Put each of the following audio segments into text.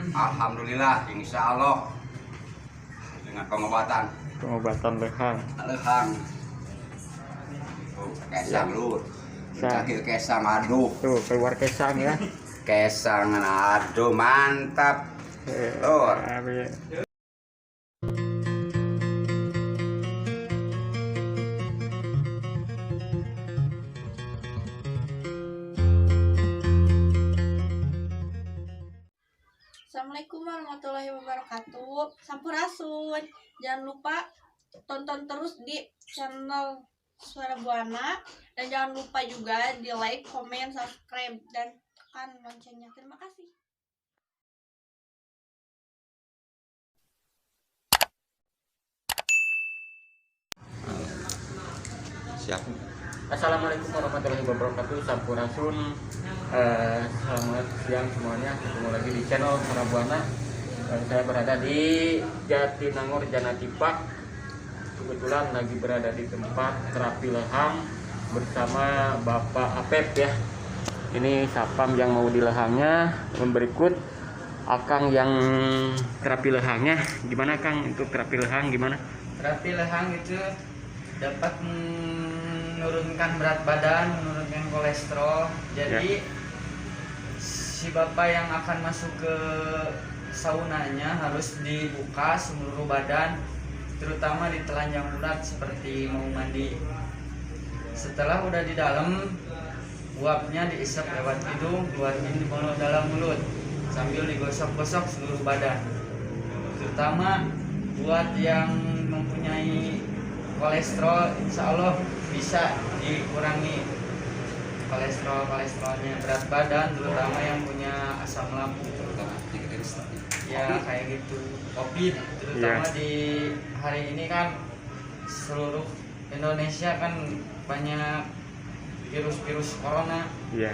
Alhamdulillah, insya Allah dengan pengobatan lehang. Kesang lut, kaki kesang aduh, Tuh keluar kesang ya. kesang aduh mantap. Tuh. Assalamualaikum warahmatullahi wabarakatuh. Sampurasun. Jangan lupa tonton terus di channel Suara Buana dan jangan lupa juga di like, komen, subscribe dan tekan loncengnya. Terima kasih. Siap. Assalamualaikum warahmatullahi wabarakatuh. Sampurasun. Selamat siang semuanya. Ketemu lagi di channel Suara Buana. Saya berada di Jatinangor Janatipak. Kebetulan lagi berada di tempat terapi lehang bersama Bapak Apep ya. Ini sapam yang mau dilehangnya. Berikut Akang yang terapi lehangnya. Gimana Kang untuk terapi lehang gimana? Terapi lehang itu dapat menurunkan berat badan, menurunkan kolesterol. Jadi si bapak yang akan masuk ke saunanya harus dibuka seluruh badan, terutama di telanjang bulat seperti mau mandi. Setelah udah di dalam, uapnya diisap lewat hidung, keluarin di dalam mulut sambil digosok-gosok seluruh badan. Terutama buat yang mempunyai kolesterol, insya Allah bisa dikurangi kolesterolnya. Berat badan terutama yang punya asam lambung ya kayak gitu, COVID terutama di hari ini kan seluruh Indonesia kan banyak virus corona ya.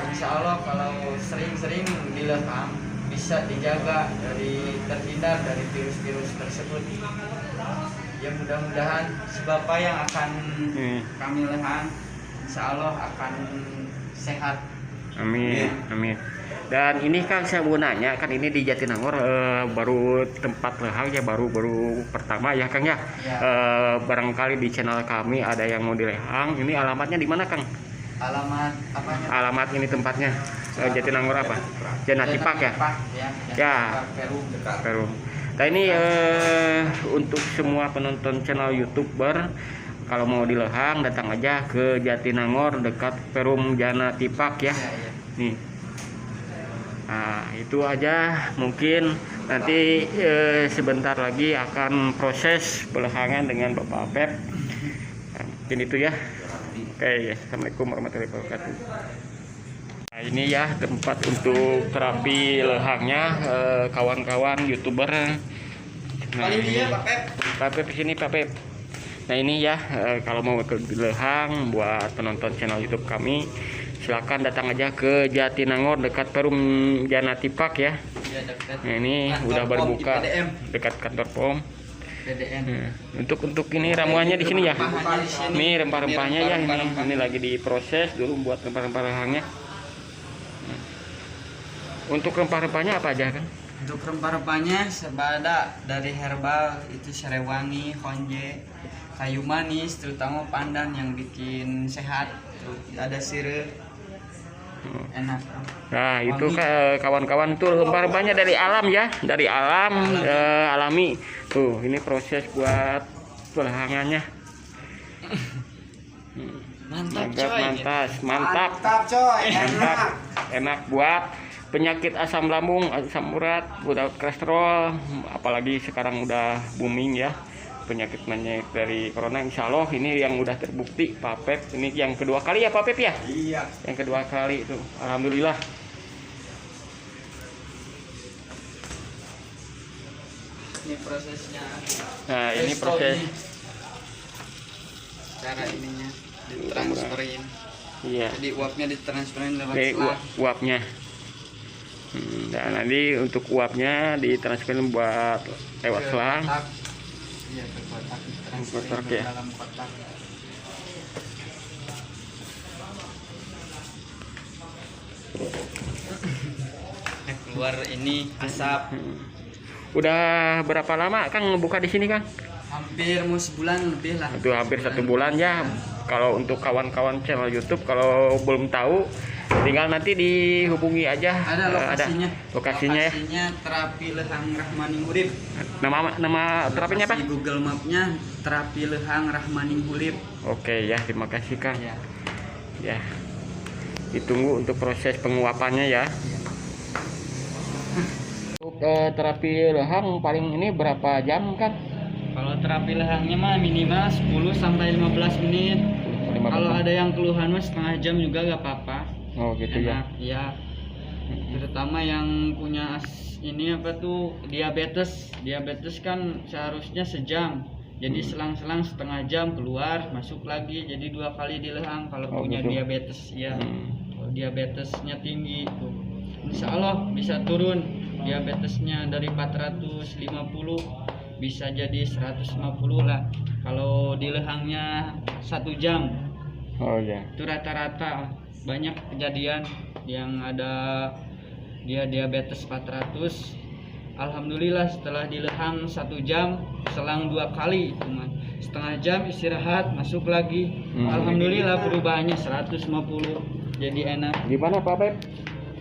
Insya Allah kalau sering-sering dilehang bisa dijaga dari terhindar dari virus tersebut. Ya mudah-mudahan si bapak yang akan kami lehang insya Allah akan sehat. Amin. Dan ini Kang saya mau nanya, kan ini di Jatinangor baru tempat lehang ya, baru pertama ya Kang ya. Barangkali di channel kami ada yang mau dilehang. Ini alamatnya di mana Kang? Alamat apanya? Alamat ini tempatnya Jatinangor apa? Janatipak ya? Ya. Perum. Nah ini untuk semua penonton channel YouTuber, kalau mau dilehang datang aja ke Jatinangor dekat Perum Janatipak ya. Nih. Nah, itu aja, mungkin nanti sebentar lagi akan proses pelehangan dengan Bapak Apep. Mungkin itu ya. Oke, assalamualaikum warahmatullahi wabarakatuh. Nah, ini ya tempat untuk terapi lehangnya kawan-kawan YouTuber. Nah, Pak Pep sini Pak Pep. Nah ini ya kalau mau ke lehang buat penonton channel YouTube kami, silakan datang aja ke Jatinangor dekat Perum Janatipak ya. Nah, ini kantor udah berbuka dekat kantor POM. Nah, untuk ini ramuannya di sini ya. Ini rempah-rempahnya ya, ini lagi diproses dulu buat rempah-rempah lehangnya. Nah, untuk rempah-rempahnya apa aja kan? Untuk rempah-rempahnya ada dari herbal itu serewangi, honje, kayu manis, terutama pandan yang bikin sehat. Ada sirih, enak. Nah itu kawan-kawan tuh rempah-rempahnya dari alam ya, dari alam alami. Tuh ini proses buat pelehangannya. Mantap coy, enak buat penyakit asam lambung, asam urat, udah kolesterol, apalagi sekarang udah booming ya penyakit dari corona. Insya Allah ini yang udah terbukti Pak Pep, ini yang kedua kali ya Pak Pep ya? Iya. Yang kedua kali itu, alhamdulillah. Ini prosesnya. Nah ini proses. Cara ininya ditransferin. Iya. Jadi uapnya ditransferin lewat selang. Uapnya. Dan nanti untuk uapnya ditransferin buat lewat selang. Iya, ke kotak ditransferin kotak, ke ya. dalam kotak. keluar ini asap. Udah berapa lama Kang ngebuka di sini Kang? Hampir mau sebulan lebih lah. Itu hampir 1 bulan ya. Kalau untuk kawan-kawan channel YouTube kalau belum tahu tinggal nanti dihubungi aja. Ada lokasinya. Lokasinya ya. Lokasinya Terapi Lehang Rahmaning Urip. Nama terapinya apa? Di Google Mapnya Terapi Lehang Rahmaning Urip. Oke ya, terima kasih Kang. Ya. Ya. Ditunggu untuk proses penguapannya ya. Untuk terapi lehang paling ini berapa jam Kang? Kalau terapi lehangnya mah minimal 10 sampai 15 menit. Kalau ada yang keluhan mah setengah jam juga gak apa-apa. Oh gitu ya. Enak, ya. Terutama yang punya ini apa tuh diabetes. Diabetes kan seharusnya sejam. Jadi selang-selang setengah jam keluar, masuk lagi. Jadi 2 kali dilehang kalau punya gitu. diabetes ya. Kalau diabetesnya tinggi tuh. Insya Allah bisa turun diabetesnya dari 450 bisa jadi 150 lah kalau dilehangnya 1 jam. Oh ya. Itu rata-rata banyak kejadian yang ada dia diabetes 400. Alhamdulillah setelah dilehang 1 jam selang 2 kali cuman setengah jam istirahat masuk lagi. Alhamdulillah perubahannya 150 jadi enak. Gimana Pak Beb?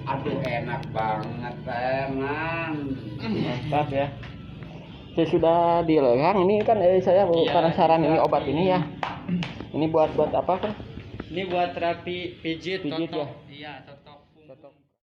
Aduh enak banget teman. Mantap ya. Saya sudah dilehang ini kan saya penasaran ini obat ini ya. Ini buat apa kan? Ini buat terapi pijit Pijit totok. ya? Iya, totok.